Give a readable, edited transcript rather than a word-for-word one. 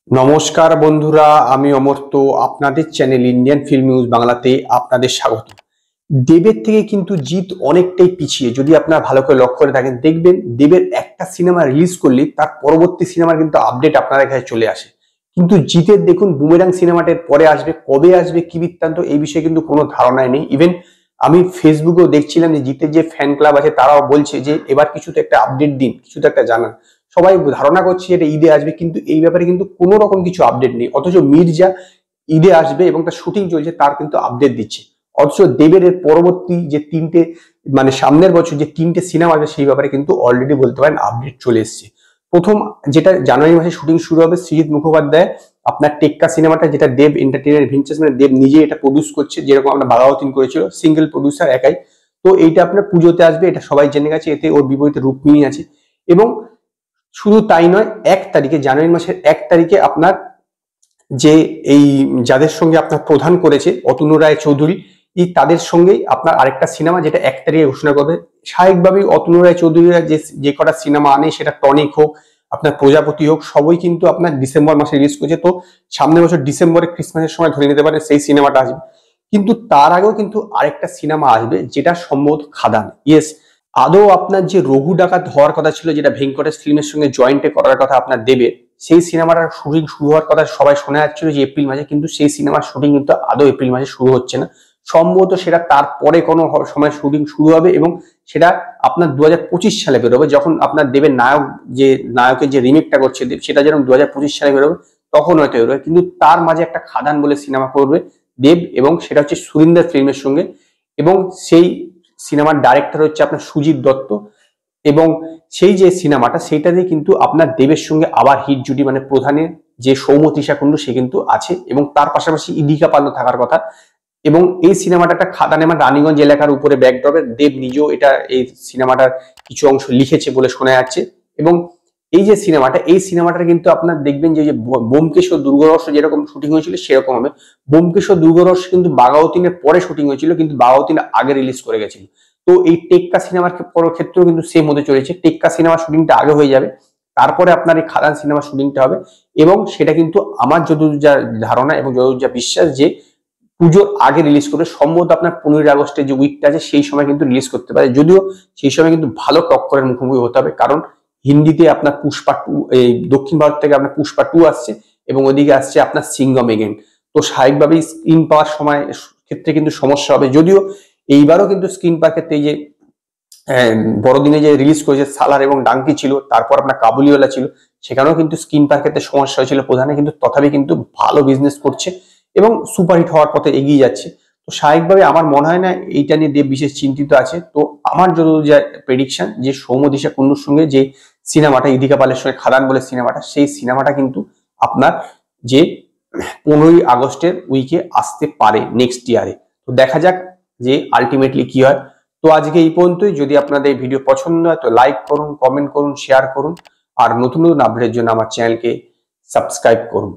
নমস্কার বন্ধুরা, আমি অমর্ত্য। আপনাদের চ্যানেল ইন্ডিয়ান ফিল্ম নিউজ বাংলাতে আপনাদের স্বাগত। দেবের থেকে কিন্তু জিৎ অনেকটাই পিছিয়ে। যদি আপনারা ভালো করে লক্ষ্য করে থাকেন, দেখবেন দেবের একটা সিনেমা রিলিজ করলে তার পরবর্তী সিনেমার কিন্তু আপডেট আপনাদের কাছে চলে আসে। কিন্তু জিতের দেখুন, বুমেরাং সিনেমাটার পরে আসবে, কবে আসবে, কি বৃত্তান্ত, এই বিষয়ে কিন্তু কোনো ধারণাই নেই। ইভেন আমি ফেসবুকেও দেখছিলাম যে জিতের যে ফ্যান ক্লাব আছে তারাও বলছে যে এবার কিছু তো একটা আপডেট দিন, কিছু তো একটা জানান। সবাই ধারণা করছে এটা ঈদে আসবে, কিন্তু এই ব্যাপারে কিন্তু কোনো রকম কিছু আপডেট নেই। অথচ মির্জা ঈদে আসবে এবং তার শুটিং চলছে, তার কিন্তু আপডেট দিচ্ছে। অথচ দেবের এর পরবর্তী যে তিনটে, মানে সামনের বছর যে তিনটে সিনেমা আসবে, সেই ব্যাপারে কিন্তু অলরেডি বলতে পারেন আপডেট চলে এসছে। প্রথম যেটা জানুয়ারি মাসে শুটিং শুরু হবে, সৃজিত মুখোপাধ্যায় আপনার টেক্কা সিনেমাটা, যেটা দেব এন্টারটেইনমেন্ট ভেঞ্চার্স মানে দেব নিজে এটা প্রডিউস করছে, যেরকম আমরা বাঘাওয়াতিন করেছিল, সিঙ্গেল প্রডিউসার একাই। তো এইটা আপনার পুজোতে আসবে, এটা সবাই জেনে গেছে। এতে ওর বিপরীতে রুক্মিণী আছে। এবং শুধু তাই নয়, 1 তারিখে, জানুয়ারি মাসের 1 তারিখে আপনার যে এই যাদের সঙ্গে আপনার প্রধান করেছে অতুল রায় চৌধুরী, তাদের সঙ্গেই আপনার আরেকটা সিনেমা, যেটা 1 তারিখে ঘোষণা করবে। স্বাভাবিকভাবেই অতুল রায় চৌধুরীরা যে কটা সিনেমা আনে, সেটা টনিক হোক, আপনার প্রজাপতি হোক, সবই কিন্তু আপনার ডিসেম্বর মাসে রিলিজ করছে। তো সামনের বছর ডিসেম্বরে ক্রিসমাসের সময় ধরে নিতে পারে সেই সিনেমাটা আসবে। কিন্তু তার আগেও কিন্তু আরেকটা সিনেমা আসবে, যেটা সম্ভবত খাদান। ইয়েস, আদৌ আপনার যে রঘু ডাকাত হওয়ার কথা ছিল, যেটা ভেঙ্কটেশ ফিল্মের সঙ্গে জয়েন্টে করার কথা আপনার দেবের, সেই সিনেমাটার শুটিং শুরু হওয়ার কথা সবাই শোনা যাচ্ছিল যে এপ্রিল মাসে, কিন্তু সেই সিনেমার শুটিং কিন্তু আদৌ এপ্রিল মাসে শুরু হচ্ছে না। সম্ভবত সেটা তারপরে কোনো সময় শুটিং শুরু হবে এবং সেটা আপনার 2025 সালে বেরোবে, যখন আপনার দেবের নায়কের যে রিমেকটা করছে দেব, সেটা যেরকম 2025 সালে বেরোবে, তখন হয়তো বেরোবে। কিন্তু তার মাঝে একটা খাদান বলে সিনেমা করবে দেব, এবং সেটা হচ্ছে সুরিন্দর ফিল্মের সঙ্গে। এবং সেই সিনেমার ডাইরেক্টর হচ্ছে আপনার সুজিত দত্ত। এবং সেই যে সিনেমাটা, সেইটাতে কিন্তু আপনার দেবের সঙ্গে আবার হিট জুটি, মানে প্রধানের যে সৌমতিশা কুণ্ডু, সে কিন্তু আছে, এবং তার পাশাপাশি ইদিকা পাল্লো থাকার কথা। এবং এই সিনেমাটা একটা খাদান এবং রানীগঞ্জ এলাকার উপরে ব্যাকড্রপে, দেব নিজেও এই সিনেমাটার কিছু অংশ লিখেছে বলে শোনা যাচ্ছে। এবং এই সিনেমাটার কিন্তু আপনার দেখবেন যে ব্যোমকেশ দুর্গরহস্য যেরকম শুটিং হয়েছিল, সেরকম হবে। ব্যোমকেশ দুর্গরহস্য কিন্তু বাঘাওতিনের পরে শুটিং হয়েছিল, কিন্তু বাঘাওতিন আগে রিলিজ করে গেছিল। তো এই টেক্কা সিনেমার ক্ষেত্রেও কিন্তু সেম হতে চলেছে। টেক্কা সিনেমার শুটিংটা আগে হয়ে যাবে, তারপরে আপনার এই খাদান সিনেমার শুটিংটা হবে। এবং সেটা কিন্তু আমার যতদূর যা ধারণা এবং যতদূর যা বিশ্বাস, যে পুজোর আগে রিলিজ করবে। সম্ভবত আপনার 15ই আগস্টের যে উইকটা আছে, সেই সময় কিন্তু রিলিজ করতে পারে। যদিও সেই সময় কিন্তু ভালো টক্করের মুখোমুখি হতে হবে, কারণ হিন্দিতে আপনার পুষ্পা 2, এই দক্ষিণ ভারত থেকে আপনার পুষ্পা 2 আসছে, এবং ওইদিকে আসছে আপনার সিঙ্গম এগেন। তো স্বাভাবিকভাবেই স্ক্রিন পাওয়ার সময় ক্ষেত্রে কিন্তু সমস্যা হবে। যদিও এইবারও কিন্তু স্ক্রিন পাওয়ার ক্ষেত্রে এই যে বড়দিনে যে রিলিজ করেছে সালার এবং ডাঙ্কি ছিল, তারপর আপনার কাবুলিওয়ালা ছিল, সেখানেও কিন্তু স্ক্রিন পাওয়ার ক্ষেত্রে সমস্যা হয়েছিল প্রধানে, কিন্তু তথাপি কিন্তু ভালো বিজনেস করছে এবং সুপারহিট হওয়ার পথে এগিয়ে যাচ্ছে। তো স্বাভাবিকভাবে আমার মনে হয় না এইটা নিয়ে দেব বিশেষ চিন্তিত আছে। তো আমার যতদূর যা প্রেডিকশন, যে সৌম্যদিশা কুন্ডুর সঙ্গে যে সিনেমাটা, ইদিকা পালের সঙ্গে খাদান বলে সিনেমাটা, সেই সিনেমাটা কিন্তু আপনার যে 15ই আগস্টের উইকে আসতে পারে নেক্সট ইয়ারে। তো দেখা যাক যে আলটিমেটলি কি হয়। তো আজকে এই পর্যন্তই। যদি আপনাদের ভিডিও পছন্দ হয় তো লাইক করুন, কমেন্ট করুন, শেয়ার করুন, আর নতুন নতুন আপডেটের জন্য আমার চ্যানেলকে সাবস্ক্রাইব করুন।